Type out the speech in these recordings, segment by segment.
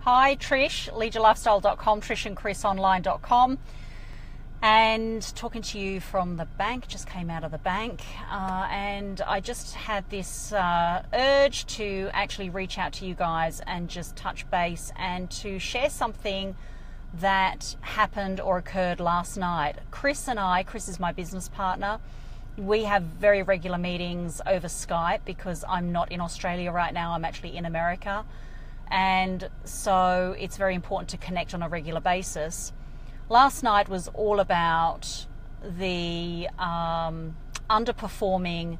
Hi, Trish, leadyourlifestyle.com, trishandchrisonline.com, and talking to you from the bank. Just came out of the bank, and I just had this urge to actually reach out to you guys and just touch base and to share something that happened or occurred last night. Chris is my business partner. We have very regular meetings over Skype because I'm not in Australia right now. I'm actually in America. And so it's very important to connect on a regular basis. Last night was all about the underperforming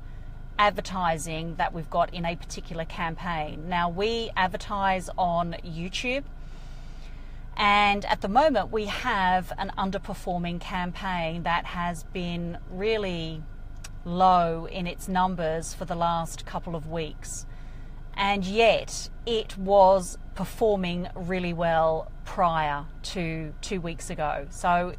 advertising that we've got in a particular campaign. Now, we advertise on YouTube, and at the moment we have an underperforming campaign that has been really low in its numbers for the last couple of weeks. And yet it was performing really well prior to 2 weeks ago. So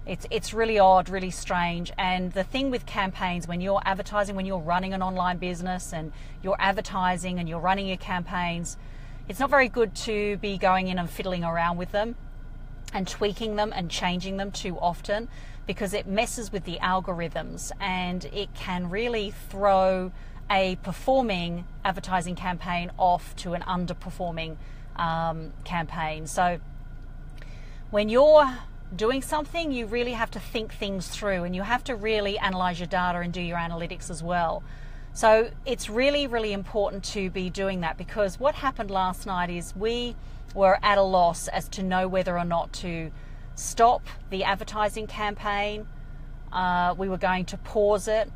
it's really odd, really strange. And the thing with campaigns, when you're advertising, when you're running an online business and you're advertising and you're running your campaigns, it's not very good to be going in and fiddling around with them and tweaking them and changing them too often, because it messes with the algorithms and it can really throw a performing advertising campaign off to an underperforming campaign. So when you're doing something, you really have to think things through and you have to really analyze your data and do your analytics as well. So it's really, really important to be doing that, because what happened last night is we were at a loss as to know whether or not to stop the advertising campaign. We were going to pause it.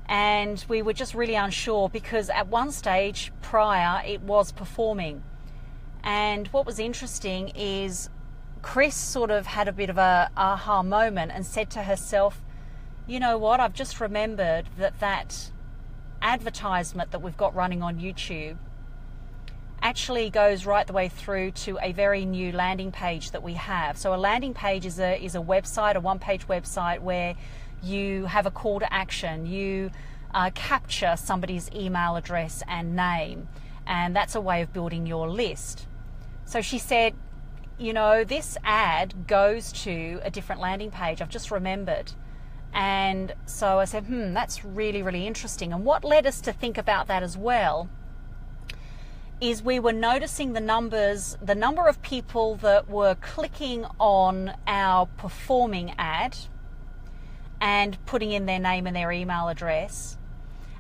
And we were just really unsure, because at one stage prior it was performing. And what was interesting is Chris sort of had a bit of a aha moment and said to herself, you know what, I've just remembered that advertisement that we've got running on YouTube actually goes right the way through to a very new landing page that we have. So a landing page is a website, a one-page website where you have a call to action, you capture somebody's email address and name, and that's a way of building your list. So she said, you know, this ad goes to a different landing page, I've just remembered. And so I said, that's really, really interesting. And what led us to think about that as well is we were noticing the number of people that were clicking on our performing ad and putting in their name and their email address,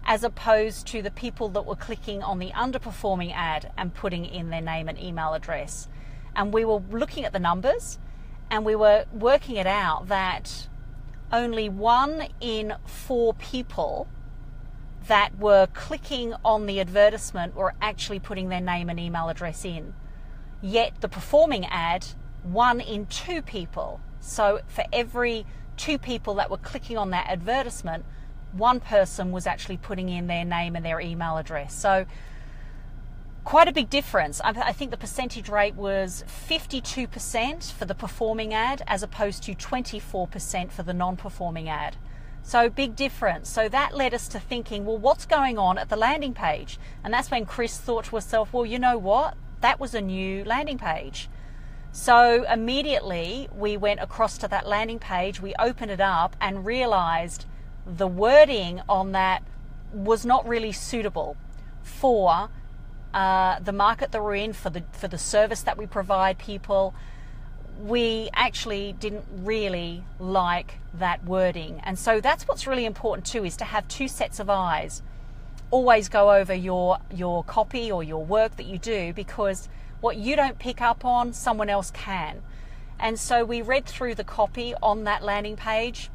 as opposed to the people that were clicking on the underperforming ad and putting in their name and email address. And we were looking at the numbers and we were working it out that only 1 in 4 people that were clicking on the advertisement were actually putting their name and email address in. Yet the performing ad, 1 in 2 people. So for every 2 people that were clicking on that advertisement, 1 person was actually putting in their name and their email address. So quite a big difference. I think the percentage rate was 52% for the performing ad as opposed to 24% for the non-performing ad. So big difference. So that led us to thinking, well, what's going on at the landing page? And that's when Chris thought to herself, well, you know what? That was a new landing page. So immediately we went across to that landing page, we opened it up and realized the wording on that was not really suitable for the market that we're in, for the service that we provide people. We actually didn't really like that wording. And so that's what's really important too, is to have 2 sets of eyes. Always go over your copy or your work that you do, because what you don't pick up on, someone else can. And so we read through the copy on that landing page,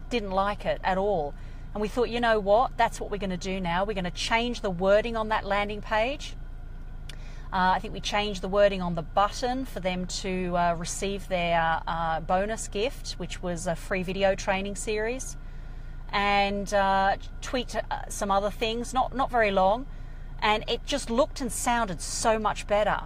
didn't like it at all. And we thought, you know what, that's what we're going to do now. We're going to change the wording on that landing page. I think we changed the wording on the button for them to receive their bonus gift, which was a free video training series, and tweaked some other things, not very long, and it just looked and sounded so much better.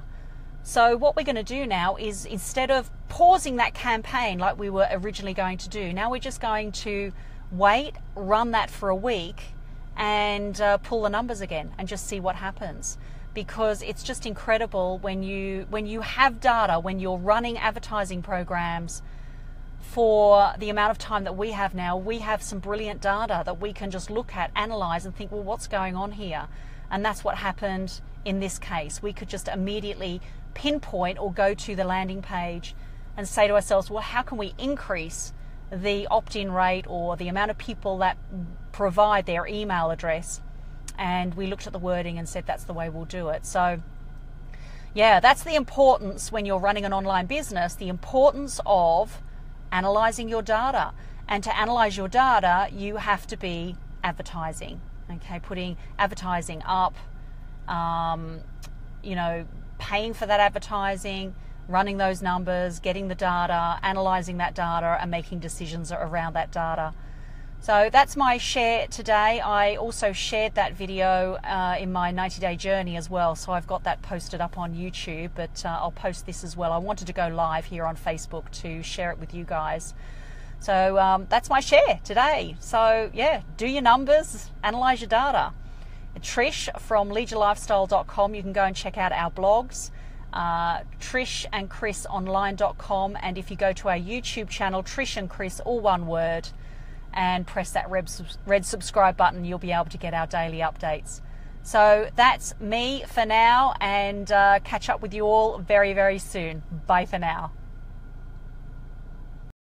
So what we're going to do now is, instead of pausing that campaign like we were originally going to do, now we're just going to wait, run that for a week, and pull the numbers again and just see what happens. because it's just incredible when you have data, when you're running advertising programs for the amount of time that we have now. We have some brilliant data that we can just look at, analyze, and think, well, what's going on here? And that's what happened in this case. We could just immediately pinpoint or go to the landing page and say to ourselves, well, how can we increase the opt-in rate or the amount of people that provide their email address? And we looked at the wording and said that's the way we'll do it. So yeah, that's the importance when you're running an online business, the importance of analyzing your data. And to analyze your data, you have to be advertising, okay? Putting advertising up, you know, paying for that advertising, running those numbers, getting the data, analyzing that data, and making decisions around that data. So that's my share today. I also shared that video in my 90-day journey as well, so I've got that posted up on YouTube, but I'll post this as well. I wanted to go live here on Facebook to share it with you guys. So that's my share today. So yeah, do your numbers, analyze your data. Trish from leadyourlifestyle.com, you can go and check out our blogs. Trishandchrisonline.com, and if you go to our YouTube channel, Trish and Chris, all one word, and press that red subscribe button, you'll be able to get our daily updates. So that's me for now, and catch up with you all very, very soon. Bye for now.